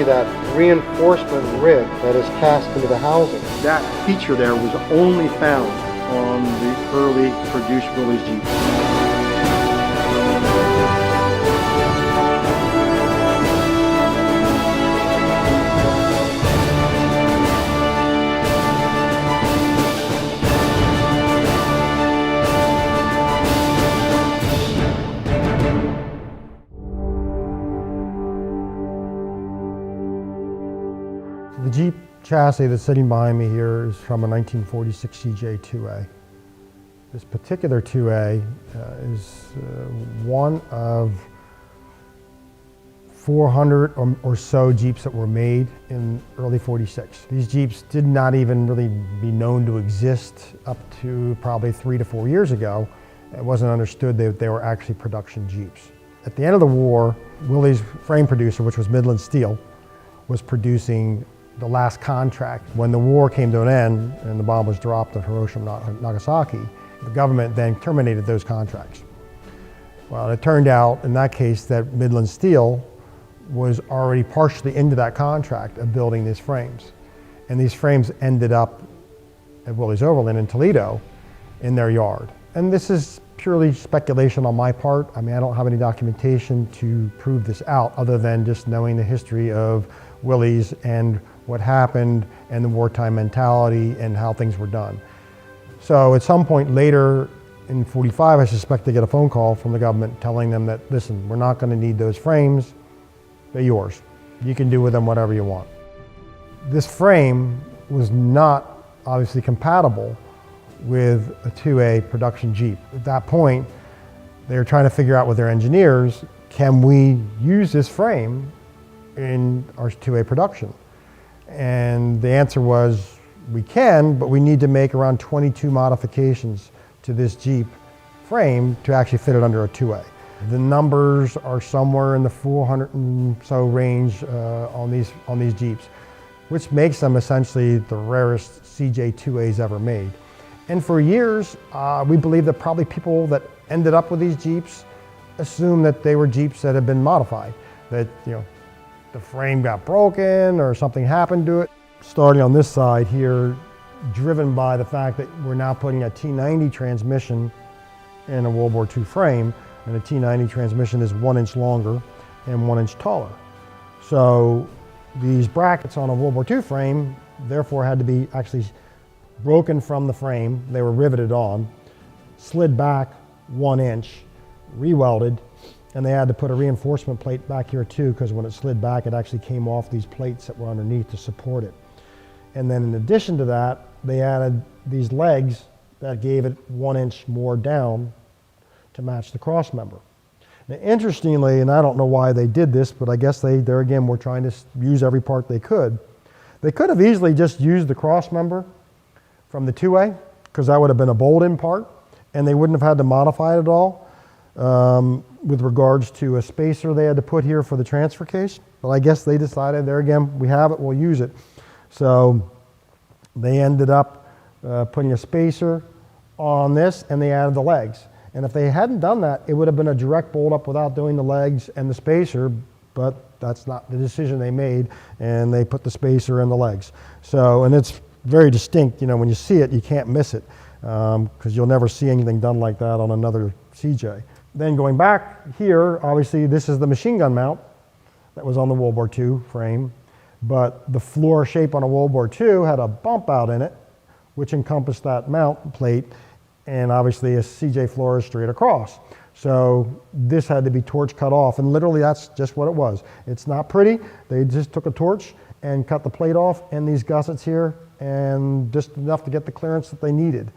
see that reinforcement rib that is cast into the housing. That feature there was only found on the early produced Willys Jeeps. The Jeep chassis that's sitting behind me here is from a 1946 CJ2A. This particular 2A is one of 400 or so Jeeps that were made in early 46. These Jeeps did not even really be known to exist up to probably 3 to 4 years ago. It wasn't understood that they were actually production Jeeps. At the end of the war, Willys' frame producer, which was Midland Steel, was producing the last contract. When the war came to an end and the bomb was dropped on Hiroshima and Nagasaki, the government then terminated those contracts. Well, it turned out in that case that Midland Steel was already partially into that contract of building these frames. And these frames ended up at Willys Overland in Toledo in their yard. And this is purely speculation on my part. I mean, I don't have any documentation to prove this out other than just knowing the history of Willys and what happened and the wartime mentality and how things were done. So at some point later in 45, I suspect they get a phone call from the government telling them that, listen, we're not going to need those frames, they're yours. You can do with them whatever you want. This frame was not obviously compatible with a 2A production Jeep. At that point, they were trying to figure out with their engineers, can we use this frame in our 2A production? And the answer was, we can, but we need to make around 22 modifications to this Jeep frame to actually fit it under a 2A. The numbers are somewhere in the 400 and so range on these Jeeps, which makes them essentially the rarest CJ2As ever made. And for years, we believe that probably people that ended up with these Jeeps assumed that they were Jeeps that had been modified, that, you know, the frame got broken or something happened to it. Starting on this side here, driven by the fact that we're now putting a T90 transmission in a World War II frame, and the T90 transmission is 1 inch longer and 1 inch taller. So these brackets on a World War II frame therefore had to be actually broken from the frame. They were riveted on, slid back 1 inch, re-welded, and they had to put a reinforcement plate back here too, because when it slid back, it actually came off these plates that were underneath to support it. And then in addition to that, they added these legs that gave it 1 inch more down to match the cross member. Now, interestingly, and I don't know why they did this, but I guess there again were trying to use every part they could. They could have easily just used the cross member from the 2A, because that would have been a bolt-in part, and they wouldn't have had to modify it at all. With regards to a spacer they had to put here for the transfer case. But I guess they decided, there again, we have it, we'll use it. So they ended up putting a spacer on this, and they added the legs. And if they hadn't done that, it would have been a direct bolt up without doing the legs and the spacer, but that's not the decision they made, and they put the spacer and the legs. So, and it's very distinct, you know, when you see it, you can't miss it, because you'll never see anything done like that on another CJ. Then going back here, obviously this is the machine gun mount that was on the World War II frame, but the floor shape on a World War II had a bump out in it, which encompassed that mount plate, and obviously a CJ floor is straight across. So this had to be torch cut off, and literally that's just what it was. It's not pretty. They just took a torch and cut the plate off, and these gussets here, and just enough to get the clearance that they needed.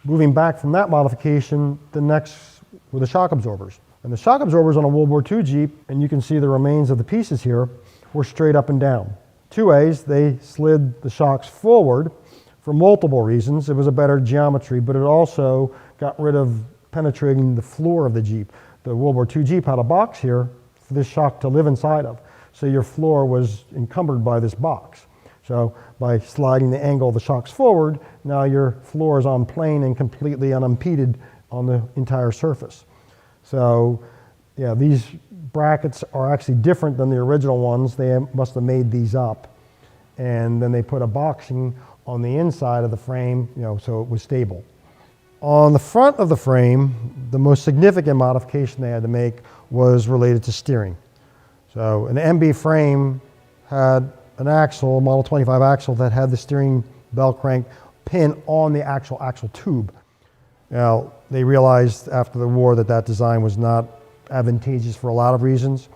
Moving back from that modification, the next were the shock absorbers. And the shock absorbers on a World War II Jeep, and you can see the remains of the pieces here, were straight up and down. 2As, they slid the shocks forward for multiple reasons. It was a better geometry, but it also got rid of penetrating the floor of the Jeep. The World War II Jeep had a box here for this shock to live inside of. So your floor was encumbered by this box. So by sliding the angle of the shocks forward, now your floor is on plane and completely unimpeded on the entire surface. So yeah, these brackets are actually different than the original ones. They must have made these up. And then they put a boxing on the inside of the frame, so it was stable. On the front of the frame, the most significant modification they had to make was related to steering. So an MB frame had an axle, a Model 25 axle, that had the steering bell crank pin on the actual axle tube. Now, they realized after the war that that design was not advantageous for a lot of reasons.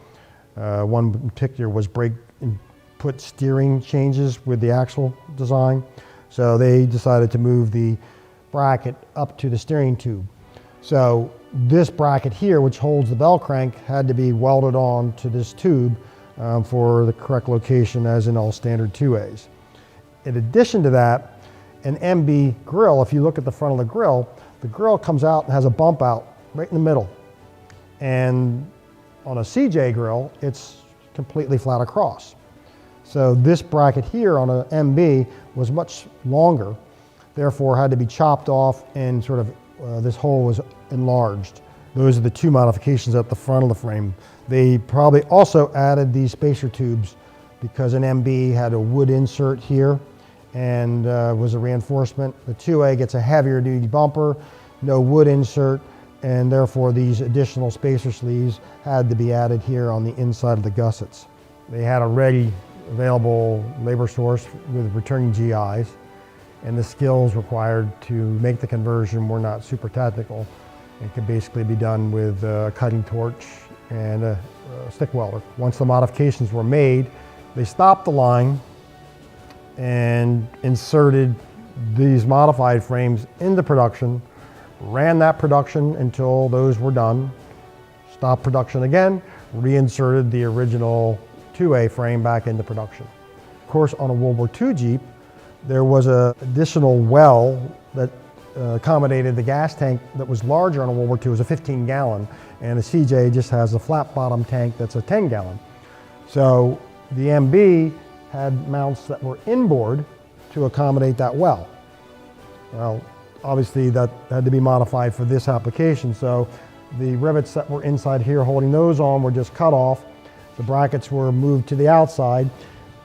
One in particular was brake input steering changes with the axle design. So they decided to move the bracket up to the steering tube. So this bracket here, which holds the bell crank, had to be welded on to this tube for the correct location, as in all standard 2As. In addition to that, an MB grill, if you look at the front of the grill comes out and has a bump out right in the middle. And on a CJ grill, it's completely flat across. So this bracket here on an MB was much longer, therefore had to be chopped off, and sort of this hole was enlarged. Those are the two modifications at the front of the frame. They probably also added these spacer tubes because an MB had a wood insert here and was a reinforcement. The 2A gets a heavier duty bumper, no wood insert, and therefore these additional spacer sleeves had to be added here on the inside of the gussets. They had a ready available labor source with returning GIs, and the skills required to make the conversion were not super technical. It could basically be done with a cutting torch and a stick welder. Once the modifications were made, they stopped the line and inserted these modified frames into production, ran that production until those were done, stopped production again, reinserted the original 2A frame back into production. Of course, on a World War II Jeep, there was an additional well that accommodated the gas tank that was larger on a World War II. It was a 15-gallon, and the CJ just has a flat bottom tank that's a 10-gallon. So the MB had mounts that were inboard to accommodate that well. Well, obviously that had to be modified for this application, so the rivets that were inside here holding those on were just cut off. The brackets were moved to the outside.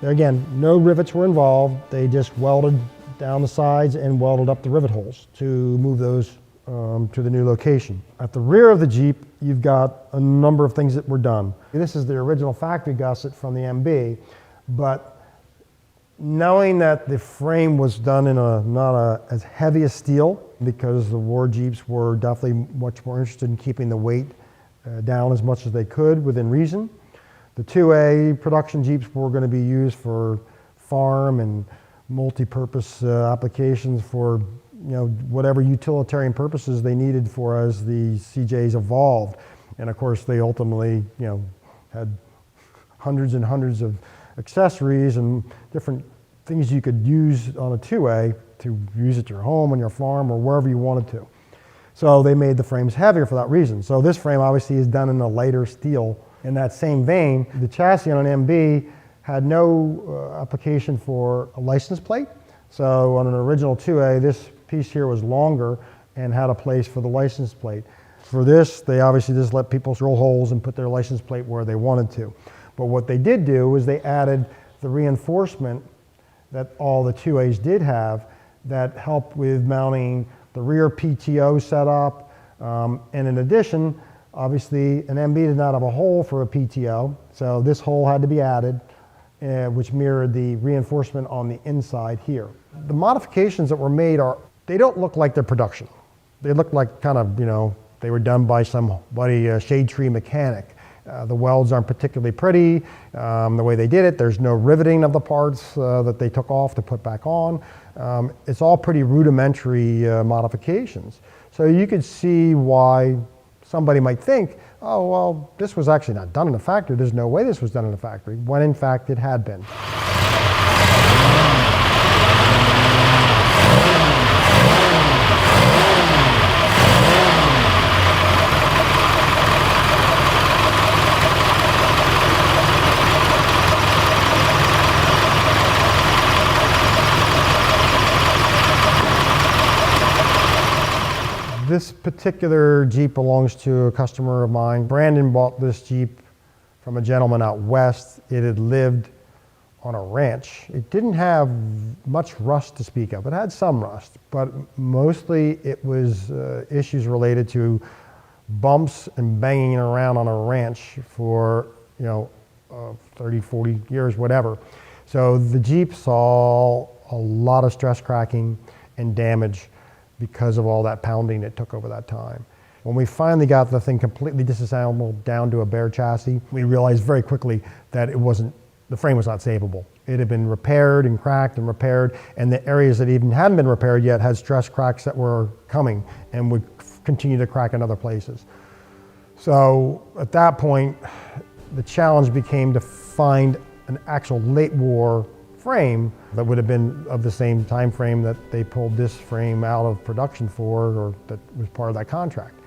There again, no rivets were involved. They just welded down the sides and welded up the rivet holes to move those to the new location. At the rear of the Jeep, you've got a number of things that were done. This is the original factory gusset from the MB, but knowing that the frame was done in not as heavy a steel, because the war Jeeps were definitely much more interested in keeping the weight down as much as they could within reason. The 2A production Jeeps were going to be used for farm and multi-purpose applications for whatever utilitarian purposes they needed for as the CJs evolved. And of course they ultimately had hundreds and hundreds of accessories and different things you could use on a 2A to use at your home, on your farm, or wherever you wanted to. So they made the frames heavier for that reason. So this frame obviously is done in a lighter steel. In that same vein, the chassis on an MB had no application for a license plate. So on an original 2A, this piece here was longer and had a place for the license plate. For this, they obviously just let people drill holes and put their license plate where they wanted to. But what they did do was they added the reinforcement that all the 2As did have that helped with mounting the rear PTO setup. And in addition, obviously an MB did not have a hole for a PTO, so this hole had to be added, which mirrored the reinforcement on the inside here. The modifications that were made they don't look like they're production. They look like kind of, they were done by somebody, a shade tree mechanic. The welds aren't particularly pretty. The way they did it, there's no riveting of the parts that they took off to put back on. It's all pretty rudimentary modifications. So you could see why somebody might think, oh, well, this was actually not done in a factory. There's no way this was done in a factory, when in fact it had been. This particular Jeep belongs to a customer of mine. Brandon bought this Jeep from a gentleman out west. It had lived on a ranch. It didn't have much rust to speak of. It had some rust, but mostly it was issues related to bumps and banging around on a ranch for 30, 40 years, whatever. So the Jeep saw a lot of stress cracking and damage because of all that pounding it took over that time. When we finally got the thing completely disassembled down to a bare chassis, we realized very quickly that the frame was not savable. It had been repaired and cracked and repaired, and the areas that even hadn't been repaired yet had stress cracks that were coming and would continue to crack in other places. So at that point, the challenge became to find an actual late war frame that would have been of the same time frame that they pulled this frame out of production for, or that was part of that contract.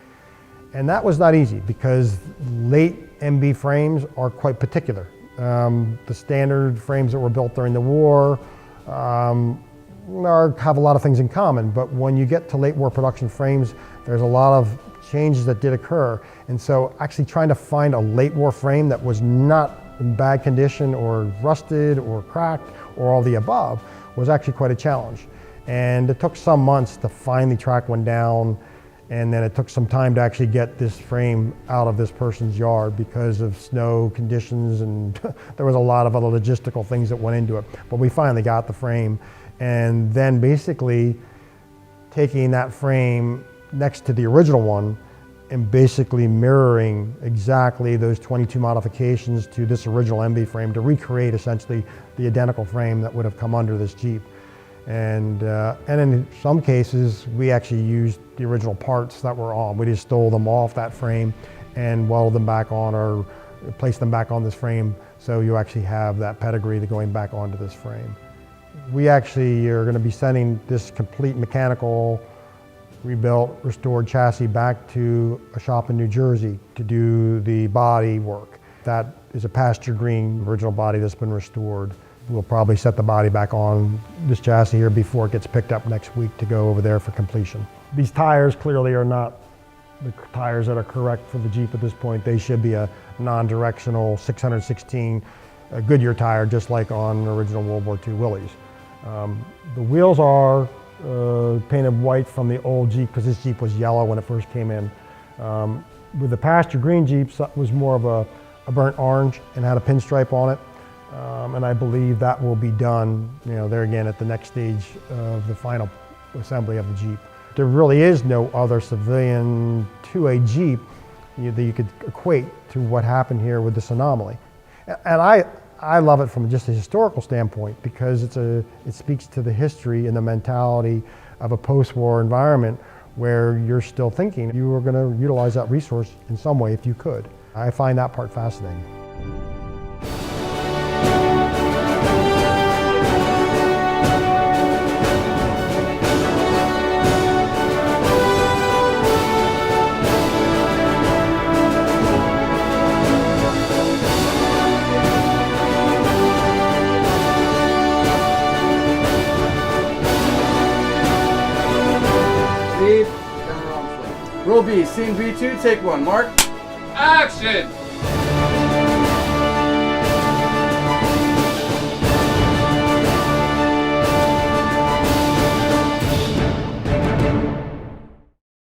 And that was not easy because late MB frames are quite particular. The standard frames that were built during the war have a lot of things in common, but when you get to late war production frames, there's a lot of changes that did occur. And so actually trying to find a late war frame that was not in bad condition or rusted or cracked or all the above was actually quite a challenge. And it took some months to finally track one down, and then it took some time to actually get this frame out of this person's yard because of snow conditions, and there was a lot of other logistical things that went into it. But we finally got the frame, and then basically taking that frame next to the original one and basically mirroring exactly those 22 modifications to this original MB frame to recreate essentially the identical frame that would have come under this Jeep. And in some cases, we actually used the original parts that were on. We just stole them off that frame and welded them back on, or placed them back on this frame, so you actually have that pedigree to going back onto this frame. We actually are going to be sending this complete mechanical, rebuilt, restored chassis back to a shop in New Jersey to do the body work. That is a pasture green original body that's been restored. We'll probably set the body back on this chassis here before it gets picked up next week to go over there for completion. These tires clearly are not the tires that are correct for the Jeep at this point. They should be a non-directional 616 Goodyear tire, just like on original World War II Willys. The wheels are painted white from the old Jeep because this Jeep was yellow when it first came in. With the pasture green Jeeps, that was more of a burnt orange and had a pinstripe on it. And I believe that will be done, there again at the next stage of the final assembly of the Jeep. There really is no other civilian 2A Jeep that you could equate to what happened here with this anomaly. And I love it from just a historical standpoint because it speaks to the history and the mentality of a post-war environment where you're still thinking you were going to utilize that resource in some way if you could. I find that part fascinating. Roll B, scene B2, take one. Mark. Action!